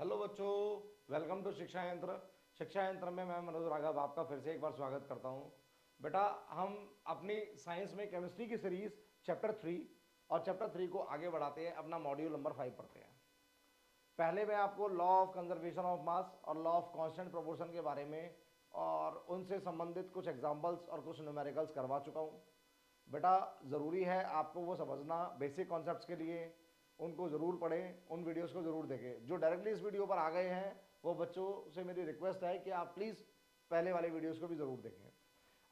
Hello बच्चों, welcome to शिक्षा यंत्र। शिक्षा यंत्र में मैं मनोज राघव आपका फिर से एक बार स्वागत करता हूं। बेटा, हम अपनी साइंस में केमिस्ट्री की सीरीज चैप्टर 3 और चैप्टर 3 को आगे बढ़ाते हैं, अपना मॉड्यूल नंबर 5 पढ़ते हैं। पहले मैं आपको law of conservation of mass और लॉ ऑफ कांस्टेंट प्रोपोर्शन के बारे में और उनसे संबंधित कुछ एग्जाम्पल्स और कुछ न्यूमेरिकल्स करवा चुका हूँ। बेटा, ज़रूरी है आपको वो समझना, बेसिक कॉन्सेप्ट्स के लिए उनको ज़रूर पढ़ें, उन वीडियोस को ज़रूर देखें। जो डायरेक्टली इस वीडियो पर आ गए हैं वो बच्चों से मेरी रिक्वेस्ट है कि आप प्लीज़ पहले वाले वीडियोस को भी ज़रूर देखें।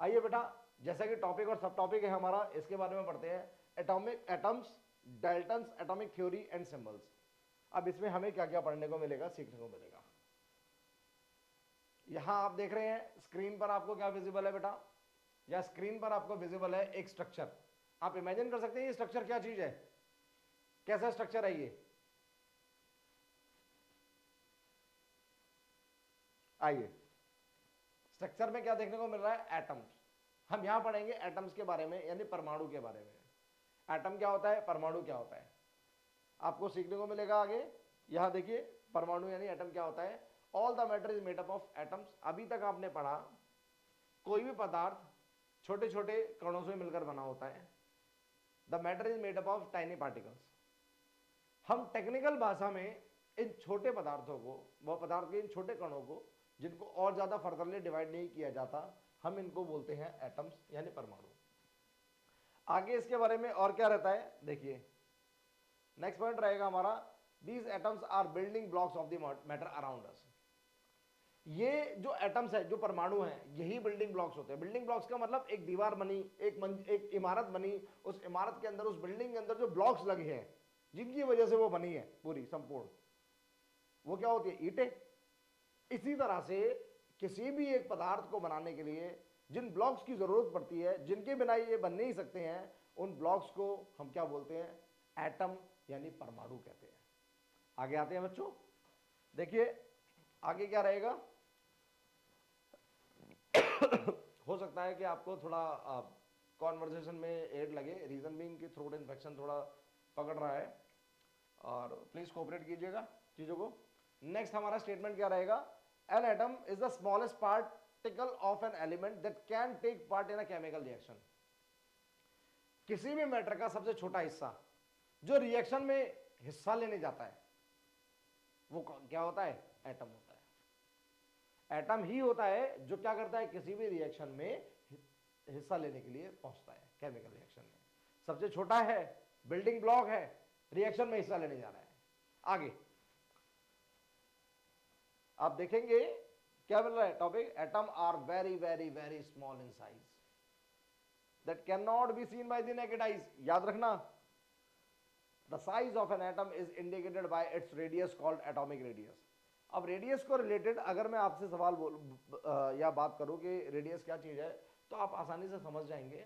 आइए बेटा, जैसा कि टॉपिक और सब टॉपिक है हमारा, इसके बारे में पढ़ते हैं। Atomic atoms, Dalton's atomic theory and symbols. अब इसमें हमें क्या क्या पढ़ने को मिलेगा, सीखने को मिलेगा। यहां आप देख रहे हैं स्क्रीन पर आपको क्या विजिबल है बेटा? या स्क्रीन पर आपको विजिबल है एक स्ट्रक्चर। आप इमेजिन कर सकते हैं ये स्ट्रक्चर क्या चीज है, कैसा स्ट्रक्चर है ये? आइए, स्ट्रक्चर में क्या देखने को मिल रहा है? एटम्स। हम यहां पढ़ेंगे एटम्स के बारे में, यानी परमाणु के बारे में। एटम क्या होता है, परमाणु क्या होता है, आपको सीखने को मिलेगा आगे। यहां देखिए, परमाणु यानी एटम क्या होता है। All the matter is made up of atoms. अभी तक आपने पढ़ा कोई भी पदार्थ छोटे छोटे कणों से मिलकर बना होता है। The matter is made up of tiny particles. हम टेक्निकल भाषा में इन छोटे पदार्थों को, वह पदार्थ के इन छोटे कणों को जिनको और ज्यादा फर्दरली डिवाइड नहीं किया जाता, हम इनको बोलते हैं एटम्स यानी परमाणु। आगे इसके बारे में और क्या रहता है देखिए, नेक्स्ट पॉइंट रहेगा हमारा, these atoms are building blocks of the matter around us. ये जो एटम्स है, जो परमाणु हैं, यही बिल्डिंग ब्लॉक्स होते हैं। बिल्डिंग ब्लॉक्स का मतलब एक दीवार बनी, एक इमारत बनी, उस इमारत के अंदर, उस बिल्डिंग के अंदर जो ब्लॉक्स लगे हैं, जिनकी वजह से वो बनी है पूरी संपूर्ण, वो क्या होती है? ईंटें। इसी तरह से किसी भी एक पदार्थ को बनाने के लिए जिन ब्लॉक्स की जरूरत पड़ती है, जिनके बिना ये बन नहीं सकते हैं, उन ब्लॉक्स को हम क्या बोलते हैं? एटम यानी परमाणु कहते हैं। आगे आते हैं बच्चों, देखिए आगे क्या रहेगा। हो सकता है कि आपको थोड़ा कॉन्वर्सेशन में एड लगे, रीजन बीइंग कि थ्रोट इन्फेक्शन थोड़ा पकड़ रहा है, और प्लीज कोऑपरेट कीजिएगा चीजों को। नेक्स्ट हमारा स्टेटमेंट क्या रहेगा? An atom is the smallest particle of an element that can take part in a chemical reaction. किसी भी मैटर का सबसे छोटा हिस्सा जो रिएक्शन में हिस्सा लेने जाता है, वो क्या होता है? एटम होता है। एटम ही होता है जो क्या करता है? किसी भी रिएक्शन में हिस्सा लेने के लिए पहुंचता है। केमिकल रिएक्शन में सबसे छोटा है, बिल्डिंग ब्लॉक है, रिएक्शन में हिस्सा लेने जा रहा है। आगे आप देखेंगे क्या मिल रहा है topic, atom are very very very small in size that can not be seen by the naked eyes. याद रखना, the size of an atom is indicated by its radius called atomic radius. अब radius को related अगर मैं आपसे सवाल या बात करूं कि रेडियस क्या चीज है, तो आप आसानी से समझ जाएंगे।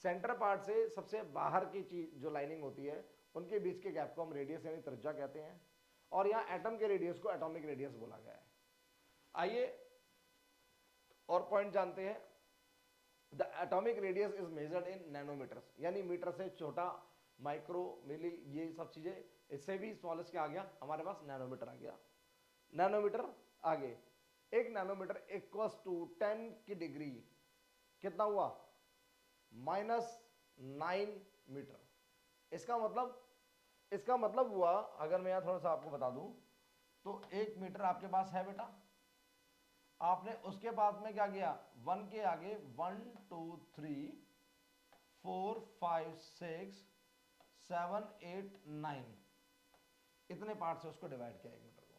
सेंटर पार्ट से सबसे बाहर की चीज जो लाइनिंग होती है, उनके बीच के गैप को हम रेडियस यानी त्रिज्या कहते हैं, और यहां एटम के रेडियस को एटॉमिक रेडियस बोला गया है। आइए और पॉइंट जानते हैं। The atomic radius is measured in nanometres, यानी मीटर से छोटा, माइक्रो, मिली, ये सब चीजें। इससे भी स्मॉलेस्ट क्या आ गया हमारे पास? नैनोमीटर आ गया। नैनोमीटर आगे, एक नैनोमीटर इक्वल्स टू 10 की डिग्री कितना हुआ? -9 मीटर। इसका मतलब हुआ, अगर मैं यहां थोड़ा सा आपको बता दूं, तो 1 मीटर आपके पास है बेटा, आपने उसके बाद में क्या किया? 1 के आगे 1 2 3 4 5 6 7 8 9 इतने पार्ट से उसको डिवाइड किया 1 मीटर को।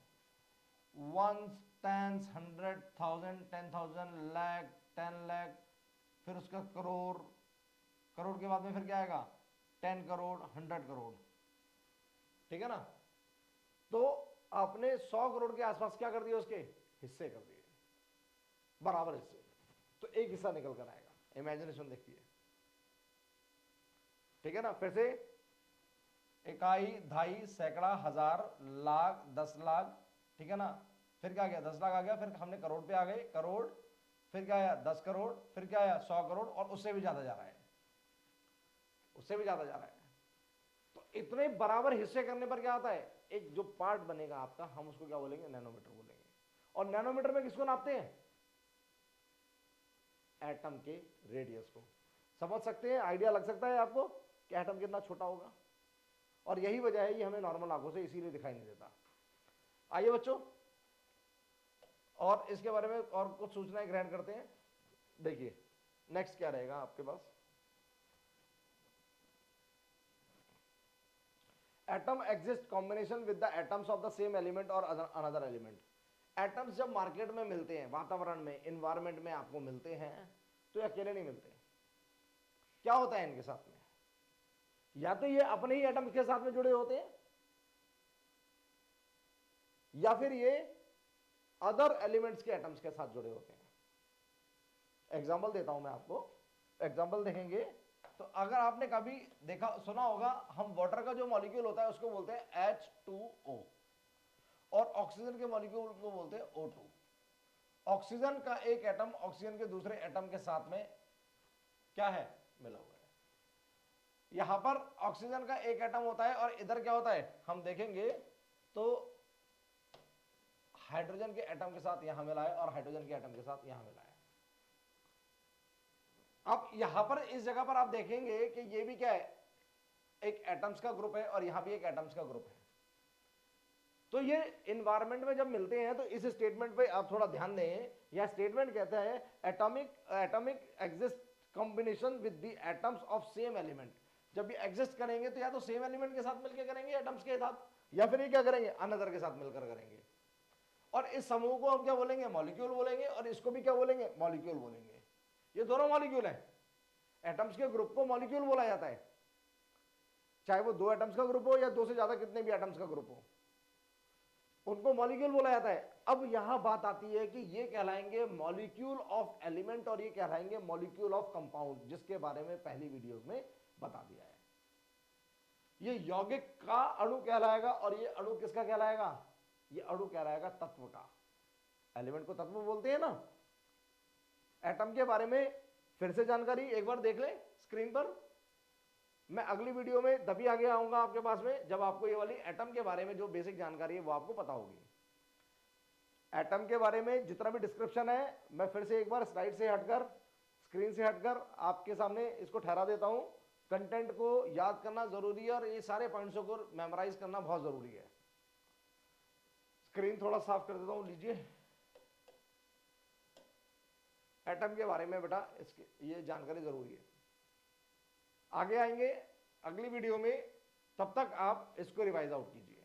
1 10 100 1000 10,000 लाख 10 लाख, फिर उसका करोड़, करोड़ के बाद में फिर क्या आएगा? 10 करोड़, 100 करोड़। ठीक है ना? तो आपने 100 करोड़ के आसपास क्या कर दिया? उसके हिस्से कर दिए, बराबर हिस्से। तो एक हिस्सा निकल कर आएगा। इमेजिनेशन देखिए, ठीक है ना? फिर से इकाई, दहाई, सैकड़ा, हजार, लाख, 10 लाख, ठीक है ना? फिर क्या गया? 10 लाख आ गया, फिर हमने करोड़ पे आ गए, करोड़, फिर क्या आया? 10 करोड़, फिर क्या आया? 100 करोड़, और उससे भी ज्यादा जा रहा है, उससे भी ज्यादा जा रहा है। तो इतने बराबर हिस्से करने पर क्या आता है, एक जो पार्ट बनेगा आपका, हम उसको क्या बोलेंगे, नैनोमीटर बोलेंगे। और नैनोमीटर में किसको नापते हैं, एटम के रेडियस को। समझ सकते हैं, आइडिया लग सकता है आपको कि एटम कितना छोटा होगा। और यही वजह है ये हमें नॉर्मल आंखों से इसीलिए दिखाई नहीं देता। आइए बच्चों, और इसके बारे में और कुछ सूचनाएं ग्रहण करते हैं। देखिए नेक्स्ट क्या रहेगा आपके पास, atom exist combination with the atoms of the same element और अनदर एलिमेंट। एटम्स जब मार्केट में मिलते हैं, वातावरण में, इन्वायरमेंट में आपको मिलते हैं, तो ये अकेले नहीं मिलते। क्या होता है इनके साथ में, या तो ये अपने ही एटम्स के साथ में जुड़े होते हैं, या फिर ये अदर एलिमेंट्स के एटम्स के साथ जुड़े होते हैं। एग्जाम्पल देता हूं मैं आपको, एग्जाम्पल देखेंगे तो अगर आपने कभी देखा सुना होगा, हम वाटर का जो मॉलिक्यूल होता है उसको बोलते हैं H2O, और ऑक्सीजन के मॉलिक्यूल को बोलते हैं O2। ऑक्सीजन का एक एटम ऑक्सीजन के दूसरे एटम के साथ में क्या है, मिला हुआ है। यहां पर ऑक्सीजन का एक एटम होता है और इधर क्या होता है, हम देखेंगे तो हाइड्रोजन के एटम के साथ यहां मिला है और हाइड्रोजन के एटम के साथ यहां मिला है। अब यहां पर इस जगह पर आप देखेंगे कि ये भी क्या है, एक एटम्स का ग्रुप है और यहां भी एक एटम्स का ग्रुप है। तो ये इन्वायरमेंट में जब मिलते हैं तो इस स्टेटमेंट पे आप थोड़ा ध्यान दें। यह स्टेटमेंट कहता है atomic exist combination with the atoms of same element. जब ये एग्जिस्ट करेंगे तो या तो सेम एलिमेंट के साथ मिलकर करेंगे, एटम्स के साथ, या फिर ये क्या करेंगे, अनदर के साथ मिलकर करेंगे। और इस समूह को हम क्या बोलेंगे, मॉलिक्यूल बोलेंगे, और इसको भी क्या बोलेंगे, मॉलिक्यूल बोलेंगे। ये दोनों मॉलिक्यूल है, एटम्स के ग्रुप को मॉलिक्यूल बोला जाता है, चाहे वो 2 एटम्स का ग्रुप हो या 2 से ज्यादा कितने भी एटम्स का ग्रुप हो, उनको मॉलिक्यूल बोला जाता है। अब यहां बात आती है कि ये कहलाएंगे मॉलिक्यूल ऑफ एलिमेंट और ये कहलाएंगे मॉलिक्यूल ऑफ कंपाउंड, जिसके बारे में पहली वीडियोस में बता दिया है। ये यौगिक का अणु कहलाएगा और ये अणु किसका कहलाएगा, ये अणु कहलाएगा तत्व का। एलिमेंट को तत्व बोलते हैं ना। एटम के बारे में फिर से जानकारी एक बार देख लें स्क्रीन पर। मैं अगली वीडियो में तभी आगे आऊंगा आपके पास में जब आपको ये वाली एटम के बारे में जो बेसिक जानकारी है वो आपको पता होगी। एटम के बारे में जितना भी डिस्क्रिप्शन है मैं फिर से एक बार स्लाइड से हटकर, स्क्रीन से हटकर आपके सामने इसको ठहरा देता हूं। कंटेंट को याद करना जरूरी है और ये सारे पॉइंट्सों को मेमोराइज करना बहुत जरूरी है। स्क्रीन थोड़ा साफ कर देता हूं, लीजिए। एटम के बारे में बेटा इसकी ये जानकारी जरूरी है। आगे आएंगे अगली वीडियो में, तब तक आप इसको रिवाइज आउट कीजिए।